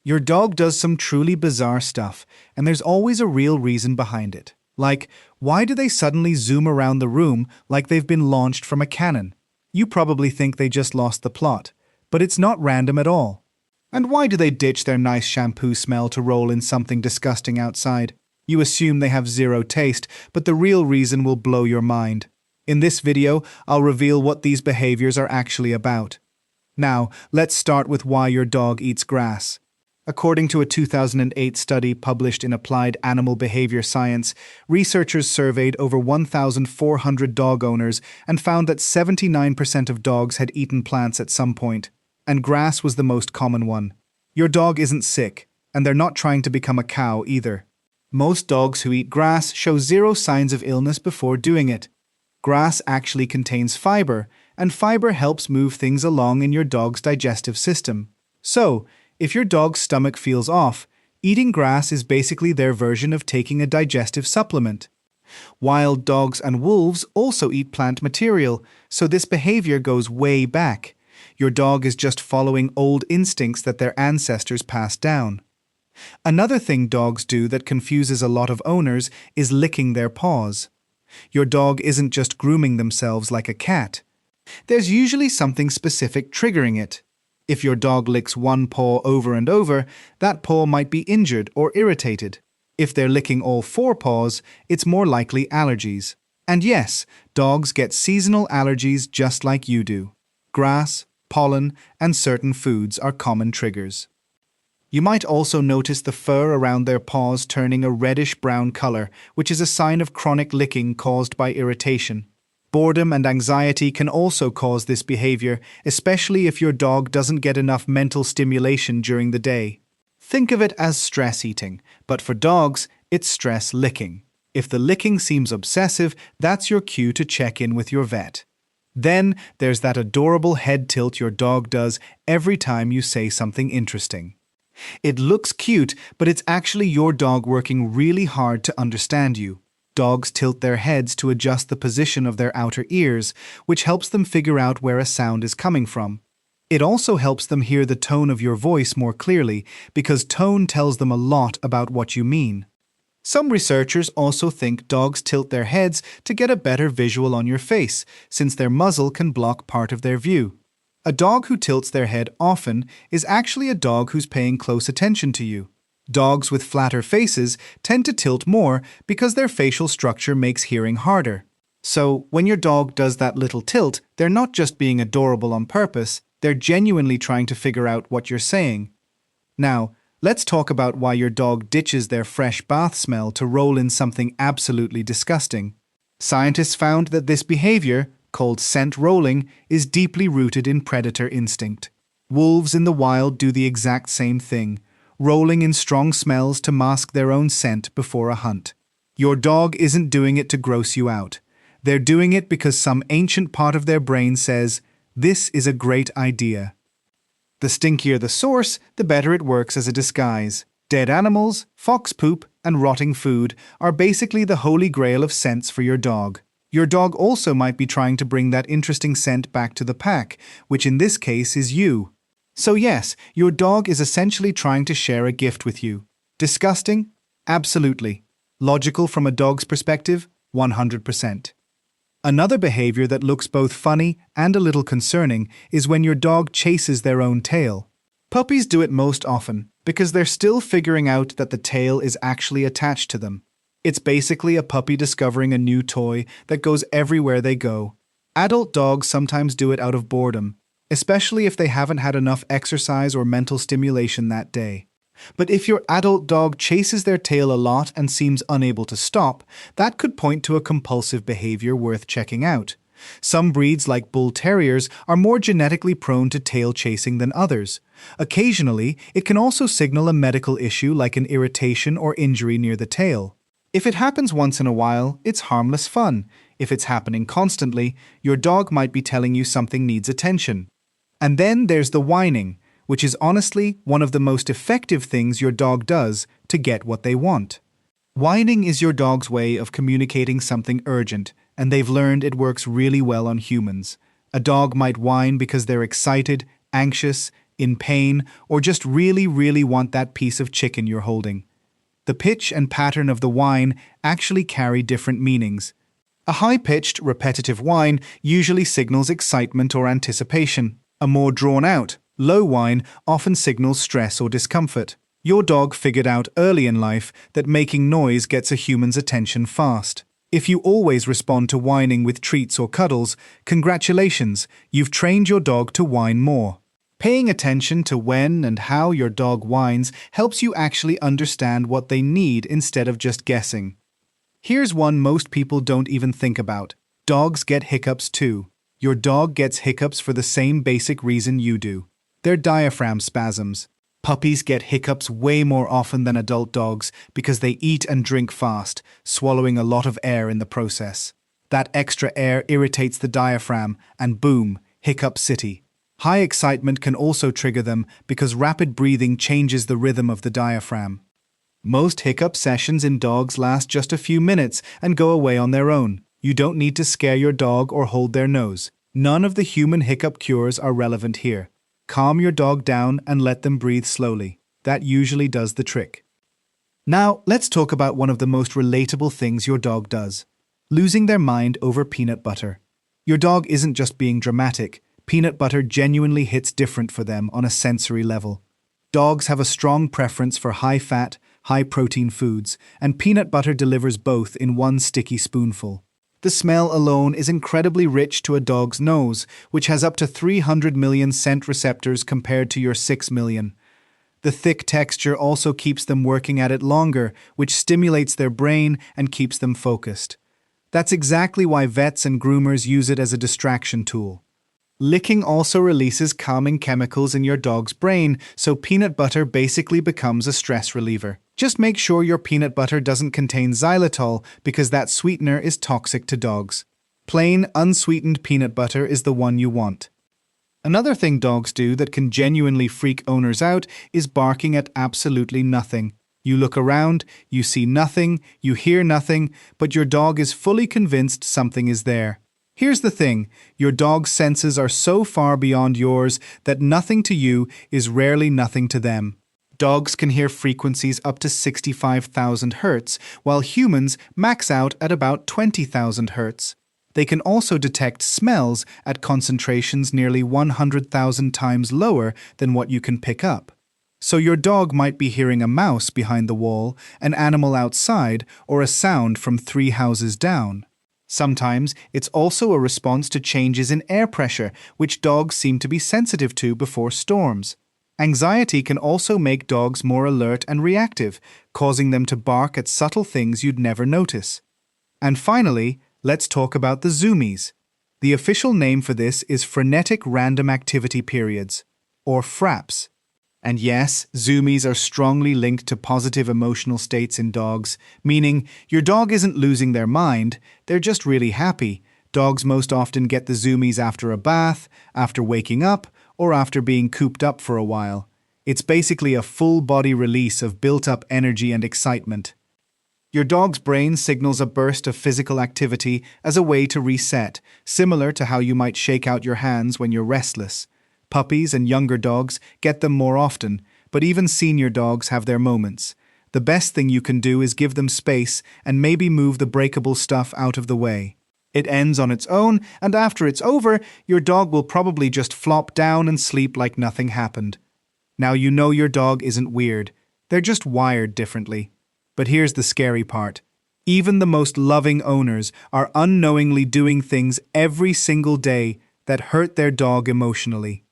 Your dog does some truly bizarre stuff, and there's always a real reason behind it. Like, why do they suddenly zoom around the room like they've been launched from a cannon? You probably think they just lost the plot, but it's not random at all. And why do they ditch their nice shampoo smell to roll in something disgusting outside? You assume they have zero taste, but the real reason will blow your mind. In this video, I'll reveal what these behaviors are actually about. Now, let's start with why your dog eats grass. According to a 2008 study published in Applied Animal Behavior Science, researchers surveyed over 1,400 dog owners and found that 79% of dogs had eaten plants at some point, and grass was the most common one. Your dog isn't sick, and they're not trying to become a cow either. Most dogs who eat grass show zero signs of illness before doing it. Grass actually contains fiber, and fiber helps move things along in your dog's digestive system. So, if your dog's stomach feels off, eating grass is basically their version of taking a digestive supplement. Wild dogs and wolves also eat plant material, so this behavior goes way back. Your dog is just following old instincts that their ancestors passed down. Another thing dogs do that confuses a lot of owners is licking their paws. Your dog isn't just grooming themselves like a cat. There's usually something specific triggering it. If your dog licks one paw over and over, that paw might be injured or irritated. If they're licking all four paws, it's more likely allergies. And yes, dogs get seasonal allergies just like you do. Grass, pollen, and certain foods are common triggers. You might also notice the fur around their paws turning a reddish-brown color, which is a sign of chronic licking caused by irritation. Boredom and anxiety can also cause this behavior, especially if your dog doesn't get enough mental stimulation during the day. Think of it as stress eating, but for dogs, it's stress licking. If the licking seems obsessive, that's your cue to check in with your vet. Then there's that adorable head tilt your dog does every time you say something interesting. It looks cute, but it's actually your dog working really hard to understand you. Dogs tilt their heads to adjust the position of their outer ears, which helps them figure out where a sound is coming from. It also helps them hear the tone of your voice more clearly, because tone tells them a lot about what you mean. Some researchers also think dogs tilt their heads to get a better visual on your face, since their muzzle can block part of their view. A dog who tilts their head often is actually a dog who's paying close attention to you. Dogs with flatter faces tend to tilt more because their facial structure makes hearing harder. So, when your dog does that little tilt, they're not just being adorable on purpose, they're genuinely trying to figure out what you're saying. Now, let's talk about why your dog ditches their fresh bath smell to roll in something absolutely disgusting. Scientists found that this behavior, called scent rolling, is deeply rooted in predator instinct. Wolves in the wild do the exact same thing, rolling in strong smells to mask their own scent before a hunt. Your dog isn't doing it to gross you out. They're doing it because some ancient part of their brain says, "This is a great idea." The stinkier the source, the better it works as a disguise. Dead animals, fox poop, and rotting food are basically the holy grail of scents for your dog. Your dog also might be trying to bring that interesting scent back to the pack, which in this case is you. So yes, your dog is essentially trying to share a gift with you. Disgusting? Absolutely. Logical from a dog's perspective? 100%. Another behavior that looks both funny and a little concerning is when your dog chases their own tail. Puppies do it most often because they're still figuring out that the tail is actually attached to them. It's basically a puppy discovering a new toy that goes everywhere they go. Adult dogs sometimes do it out of boredom, especially if they haven't had enough exercise or mental stimulation that day. But if your adult dog chases their tail a lot and seems unable to stop, that could point to a compulsive behavior worth checking out. Some breeds, like bull terriers, are more genetically prone to tail chasing than others. Occasionally, it can also signal a medical issue like an irritation or injury near the tail. If it happens once in a while, it's harmless fun. If it's happening constantly, your dog might be telling you something needs attention. And then there's the whining, which is honestly one of the most effective things your dog does to get what they want. Whining is your dog's way of communicating something urgent, and they've learned it works really well on humans. A dog might whine because they're excited, anxious, in pain, or just really want that piece of chicken you're holding. The pitch and pattern of the whine actually carry different meanings. A high-pitched, repetitive whine usually signals excitement or anticipation. A more drawn-out, low whine often signals stress or discomfort. Your dog figured out early in life that making noise gets a human's attention fast. If you always respond to whining with treats or cuddles, congratulations, you've trained your dog to whine more. Paying attention to when and how your dog whines helps you actually understand what they need instead of just guessing. Here's one most people don't even think about. Dogs get hiccups too. Your dog gets hiccups for the same basic reason you do. They're diaphragm spasms. Puppies get hiccups way more often than adult dogs because they eat and drink fast, swallowing a lot of air in the process. That extra air irritates the diaphragm, and boom, hiccup city. High excitement can also trigger them because rapid breathing changes the rhythm of the diaphragm. Most hiccup sessions in dogs last just a few minutes and go away on their own. You don't need to scare your dog or hold their nose. None of the human hiccup cures are relevant here. Calm your dog down and let them breathe slowly. That usually does the trick. Now, let's talk about one of the most relatable things your dog does. Losing their mind over peanut butter. Your dog isn't just being dramatic. Peanut butter genuinely hits different for them on a sensory level. Dogs have a strong preference for high-fat, high-protein foods, and peanut butter delivers both in one sticky spoonful. The smell alone is incredibly rich to a dog's nose, which has up to 300 million scent receptors compared to your 6 million. The thick texture also keeps them working at it longer, which stimulates their brain and keeps them focused. That's exactly why vets and groomers use it as a distraction tool. Licking also releases calming chemicals in your dog's brain, so peanut butter basically becomes a stress reliever. Just make sure your peanut butter doesn't contain xylitol because that sweetener is toxic to dogs. Plain, unsweetened peanut butter is the one you want. Another thing dogs do that can genuinely freak owners out is barking at absolutely nothing. You look around, you see nothing, you hear nothing, but your dog is fully convinced something is there. Here's the thing, your dog's senses are so far beyond yours that nothing to you is rarely nothing to them. Dogs can hear frequencies up to 65,000 Hz, while humans max out at about 20,000 Hz. They can also detect smells at concentrations nearly 100,000 times lower than what you can pick up. So your dog might be hearing a mouse behind the wall, an animal outside, or a sound from 3 houses down. Sometimes it's also a response to changes in air pressure, which dogs seem to be sensitive to before storms. Anxiety can also make dogs more alert and reactive, causing them to bark at subtle things you'd never notice. And finally, let's talk about the zoomies. The official name for this is frenetic random activity periods, or FRAPs. And yes, zoomies are strongly linked to positive emotional states in dogs, meaning your dog isn't losing their mind, they're just really happy. Dogs most often get the zoomies after a bath, after waking up, or after being cooped up for a while. It's basically a full-body release of built-up energy and excitement. Your dog's brain signals a burst of physical activity as a way to reset, similar to how you might shake out your hands when you're restless. Puppies and younger dogs get them more often, but even senior dogs have their moments. The best thing you can do is give them space and maybe move the breakable stuff out of the way. It ends on its own, and after it's over, your dog will probably just flop down and sleep like nothing happened. Now you know your dog isn't weird. They're just wired differently. But here's the scary part. Even the most loving owners are unknowingly doing things every single day that hurt their dog emotionally.